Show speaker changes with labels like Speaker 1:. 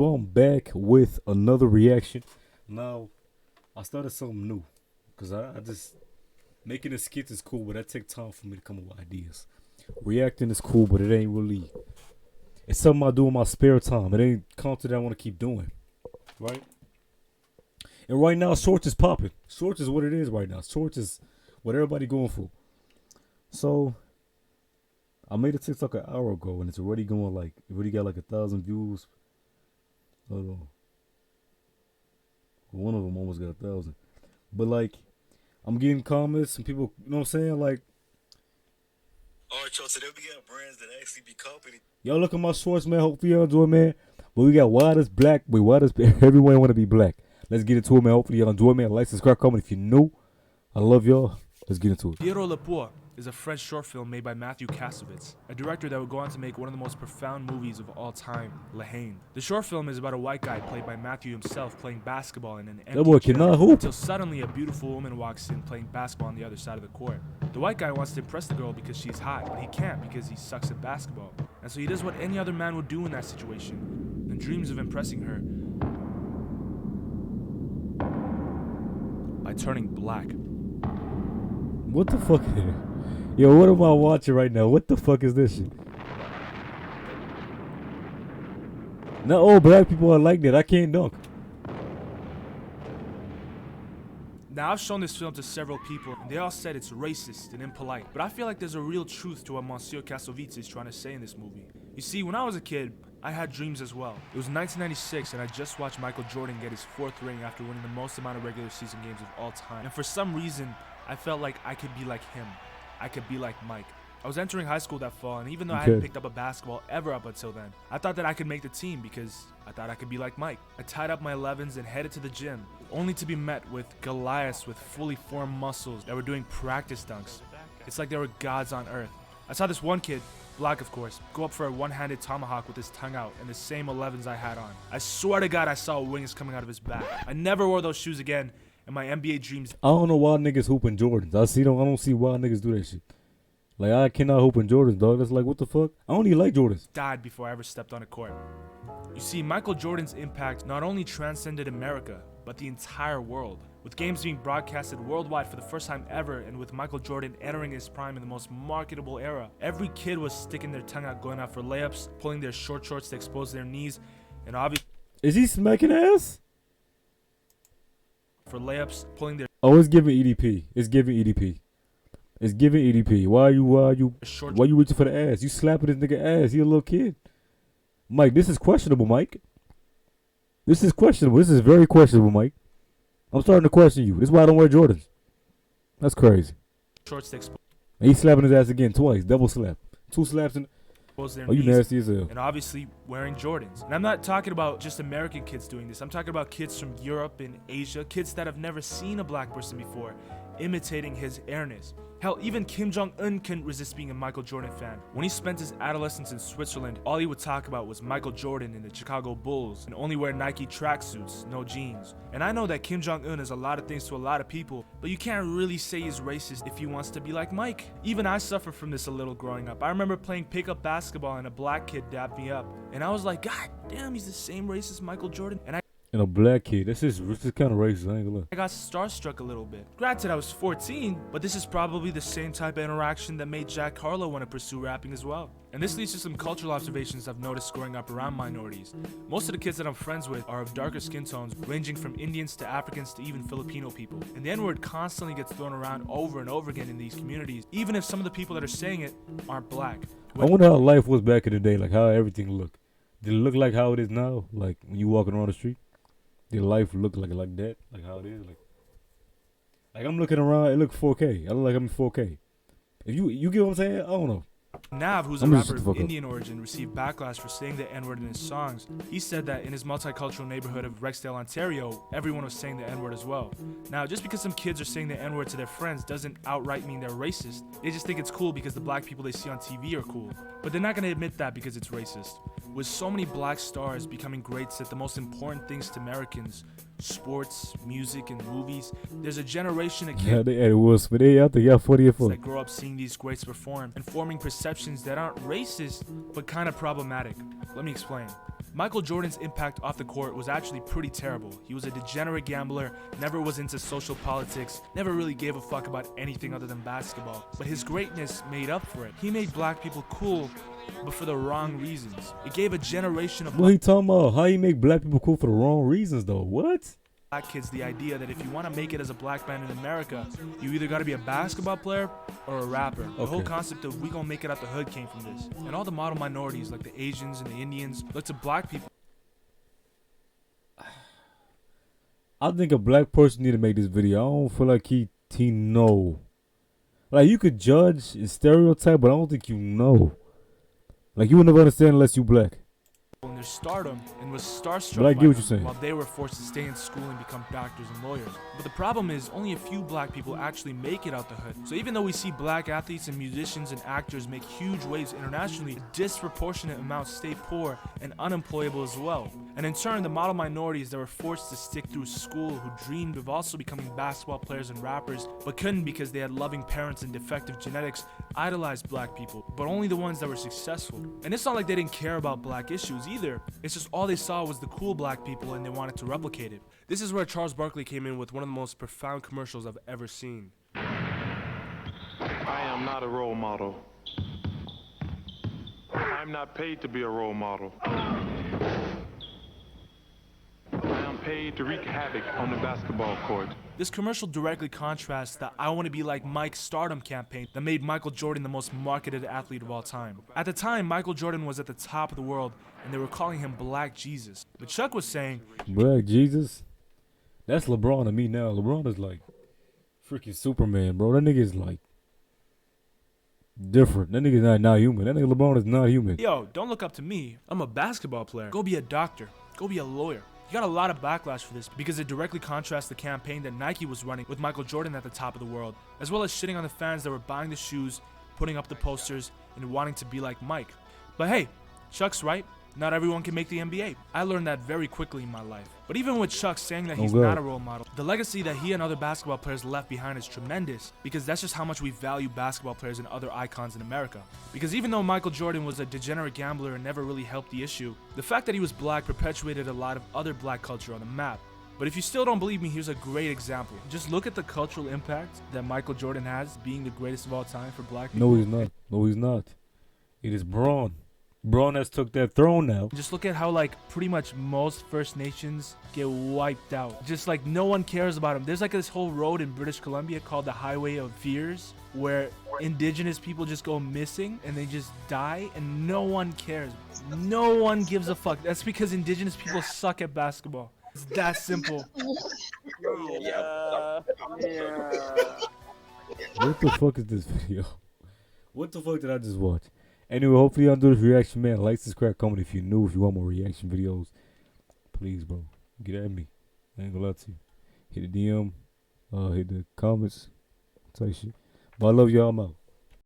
Speaker 1: So I'm back with another reaction. Now, I started something new because I just making the skits is cool, but that take time for me to come up with ideas. Reacting is cool, but it ain't really. It's something I do in my spare time. It ain't content I want to keep doing, right? And right now, shorts is popping. Shorts is what it is right now. Shorts is what everybody going for. So I made a TikTok an hour ago, and it's already going like it already got like 1,000 views. Hold on, one of them almost got 1,000. But like, I'm getting comments and people, you know what I'm saying? Like, all right, y'all. Today we got brands that actually be company. Y'all look at my shorts, man. Hopefully y'all enjoy, man. But we got why does black? Wait, why does everyone want to be black? Let's get into it, man. Hopefully y'all enjoy, man. Like, subscribe, comment if you're new. I love y'all. Let's get into it.
Speaker 2: Pierrot Le Poids is a French short film made by Matthew Kassovitz, a director that would go on to make one of the most profound movies of all time, La Haine. The short film is about a white guy played by Matthew himself playing basketball in an empty gym until suddenly a beautiful woman walks in playing basketball on the other side of the court. The white guy wants to impress the girl because she's hot, but he can't because he sucks at basketball. And so he does what any other man would do in that situation, and dreams of impressing her by turning black.
Speaker 1: What the fuck? Yo, what am I watching right now? What the fuck is this shit? Not all black people are like that. I can't dunk.
Speaker 2: Now, I've shown this film to several people, and they all said it's racist and impolite, but I feel like there's a real truth to what Monsieur Kassovitz is trying to say in this movie. You see, when I was a kid, I had dreams as well. It was 1996, and I just watched Michael Jordan get his 4th ring after winning the most amount of regular season games of all time. And for some reason, I felt like I could be like him. I could be like Mike. I was entering high school that fall, and even though I hadn't picked up a basketball ever up until then, I thought that I could make the team because I thought I could be like Mike. I tied up my 11s and headed to the gym, only to be met with Goliaths with fully formed muscles that were doing practice dunks. It's like they were gods on earth. I saw this one kid, black of course, go up for a one-handed tomahawk with his tongue out and the same 11s I had on. I swear to God I saw wings coming out of his back. I never wore those shoes again, and my NBA dreams.
Speaker 1: I don't know why niggas hooping Jordans. I don't see why niggas do that shit. Like, I cannot hoop in Jordans, dog. That's like, what the fuck? I don't even like Jordans.
Speaker 2: Died before I ever stepped on a court. You see, Michael Jordan's impact not only transcended America, but the entire world. With games being broadcasted worldwide for the first time ever, and with Michael Jordan entering his prime in the most marketable era, every kid was sticking their tongue out going out for layups, pulling their short shorts to expose their knees, and obviously...
Speaker 1: Is he smacking ass?
Speaker 2: For layups, pulling their...
Speaker 1: Oh, it's giving EDP. It's giving EDP. It's giving EDP. Why you reaching for the ass? You slapping this nigga ass. He a little kid. Mike, this is questionable, Mike. This is questionable. This is very questionable, Mike. I'm starting to question you. This is why I don't wear Jordans. That's crazy.
Speaker 2: Shorts to expose.
Speaker 1: And he's slapping his ass again twice. Double slap. 2 slaps in.
Speaker 2: Oh,
Speaker 1: you nasty as hell.
Speaker 2: And obviously wearing Jordans. And I'm not talking about just American kids doing this. I'm talking about kids from Europe and Asia, kids that have never seen a black person before, imitating his airness. Hell, even Kim Jong-un couldn't resist being a Michael Jordan fan. When he spent his adolescence in Switzerland, all he would talk about was Michael Jordan and the Chicago Bulls, and only wear Nike tracksuits, no jeans. And I know that Kim Jong-un is a lot of things to a lot of people, but you can't really say he's racist if he wants to be like Mike. Even I suffered from this a little growing up. I remember playing pickup basketball and a black kid dapped me up, and I was like, God damn, he's the same race as Michael Jordan.
Speaker 1: And a black kid. This is kind of racist. I ain't gonna lie.
Speaker 2: I got starstruck a little bit. Granted, I was 14, but this is probably the same type of interaction that made Jack Harlow want to pursue rapping as well. And this leads to some cultural observations I've noticed growing up around minorities. Most of the kids that I'm friends with are of darker skin tones, ranging from Indians to Africans to even Filipino people. And the N-word constantly gets thrown around over and over again in these communities, even if some of the people that are saying it aren't black.
Speaker 1: I wonder how life was back in the day, like how everything looked. Did it look like how it is now? Like when you walking around the street? Did life look like that? Like how it is? Like I'm looking around, it look 4K. I look like I'm in 4K. If you get what I'm saying? I don't know.
Speaker 2: Nav, who's a rapper of Indian origin, received backlash for saying the N-word in his songs. He said that in his multicultural neighborhood of Rexdale, Ontario, everyone was saying the N-word as well. Now, just because some kids are saying the N-word to their friends doesn't outright mean they're racist. They just think it's cool because the black people they see on TV are cool. But they're not going to admit that because it's racist. With so many black stars becoming greats at the most important things to Americans, sports, music, and movies, there's a generation of kids that grow up seeing these greats perform and forming perceptions that aren't racist, but kind of problematic. Let me explain. Michael Jordan's impact off the court was actually pretty terrible. He was a degenerate gambler, never was into social politics, never really gave a fuck about anything other than basketball. But his greatness made up for it. He made black people cool, but for the wrong reasons. It gave a generation of
Speaker 1: What he talking about? How you make black people cool for the wrong reasons though? What?
Speaker 2: black kids the idea that if you want to make it as a black man in America, you either got to be a basketball player or a rapper. The whole concept of we gonna make it out the hood came from this. And all the model minorities like the Asians and the Indians look to black people.
Speaker 1: I think a black person need to make this video. I don't feel like he know. Like you could judge and stereotype, but I don't think you know. Like you would never understand unless you black.
Speaker 2: In their stardom and was starstruck
Speaker 1: But I
Speaker 2: by
Speaker 1: get what
Speaker 2: them
Speaker 1: you're saying.
Speaker 2: while they were forced to stay in school and become doctors and lawyers. But the problem is only a few black people actually make it out the hood. So even though we see black athletes and musicians and actors make huge waves internationally, a disproportionate amount stay poor and unemployable as well. And in turn, the model minorities that were forced to stick through school who dreamed of also becoming basketball players and rappers but couldn't because they had loving parents and defective genetics idolized black people, but only the ones that were successful. And it's not like they didn't care about black issues either. It's just all they saw was the cool black people and they wanted to replicate it.
Speaker 3: This is where Charles Barkley came in with one of the most profound commercials I've ever seen.
Speaker 4: I am not a role model. I'm not paid to be a role model. I am paid to wreak havoc on the basketball court.
Speaker 2: This commercial directly contrasts the I want to be like Mike stardom campaign that made Michael Jordan the most marketed athlete of all time. At the time, Michael Jordan was at the top of the world and they were calling him Black Jesus. But Chuck was saying,
Speaker 1: Black Jesus? That's LeBron to me now. LeBron is like freaking Superman, bro. That nigga is like different. That nigga is not human. That nigga LeBron is not human.
Speaker 2: yo, don't look up to me. I'm a basketball player. Go be a doctor. Go be a lawyer. He got a lot of backlash for this because it directly contrasts the campaign that Nike was running with Michael Jordan at the top of the world, as well as shitting on the fans that were buying the shoes, putting up the posters, and wanting to be like Mike. But hey, Chuck's right. Not everyone can make the NBA. I learned that very quickly in my life. But even with Chuck saying that he's not a role model, the legacy that he and other basketball players left behind is tremendous because that's just how much we value basketball players and other icons in America. Because even though Michael Jordan was a degenerate gambler and never really helped the issue, the fact that he was black perpetuated a lot of other black culture on the map. But if you still don't believe me, here's a great example. Just look at the cultural impact that Michael Jordan has, being the greatest of all time for black people.
Speaker 1: No, he's not. No, he's not. It is Braun. Braun has took that throne now.
Speaker 2: Just look at how like pretty much most First Nations get wiped out. Just like no one cares about them. There's like this whole road in British Columbia called the Highway of Fears where indigenous people just go missing and they just die and no one cares. No one gives a fuck. That's because indigenous people suck at basketball. It's that simple.
Speaker 1: What the fuck is this video? What the fuck did I just watch? Anyway, hopefully y'all enjoyed this reaction, man. Like, subscribe, comment if you're new. If you want more reaction videos, please, bro, get at me. I ain't gonna lie to you. Hit the DM, hit the comments, type shit. But I love y'all. I'm out.